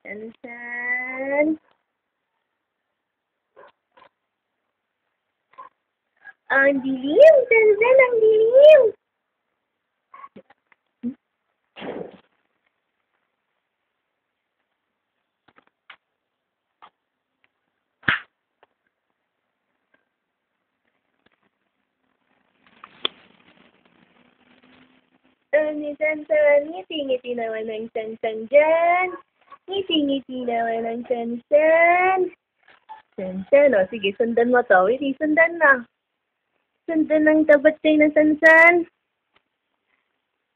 Sansan. Ang dilim, Sansan, ang dilim. Ni Sansan, ngiti-ngiti naman ang Sansan dyan. Ngiti-ngiti naman ang Sansan. Sansan, o sige, sundan mo to. Hindi, sundan na. Sundan ng tabat kayo na Sansan.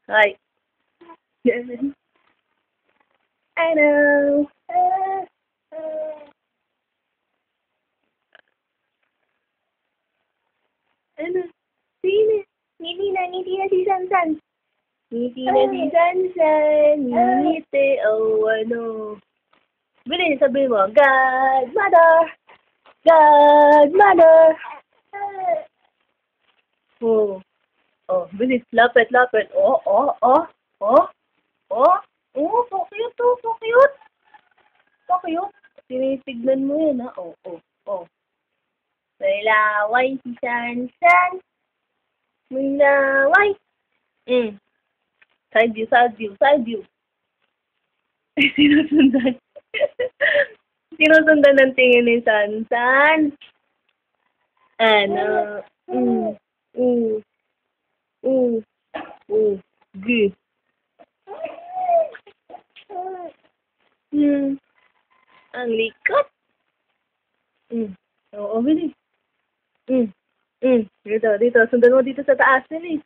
Hi. I know. Ano? Sino? Ngiti na si Sansan. Ngiti na si Sansan. Ngiti, oh ano. Bilhin, sabi mo, Godmother! Godmother! Oh. Oh, bilis, lapit. Oh. So cute to, so cute. So cute. Tinitignan mo yan, ha? Oh. May laway si Sansan. May laway. Side view. Sinusundan. Sinusundan ng tingin ni Sansan. Ano? G. Ang likot. Oo, bilis. Dito. Sundan mo dito sa taas, bilis.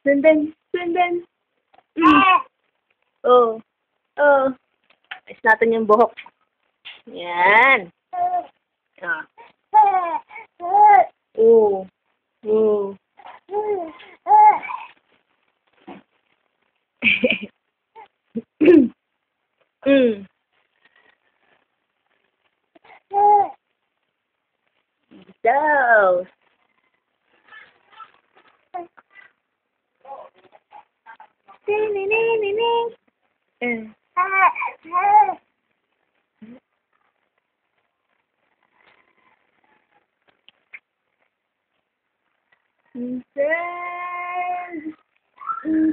Sundan. Oh. Ayos natin yung buhok. Yan. Oh. So.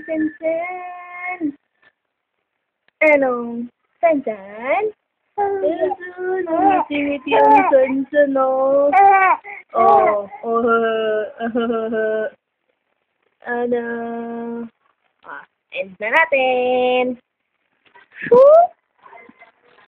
Sansan. Ano? Sansan? Ngiti-ngiti ang Sansan, oh. Ano? End na natin.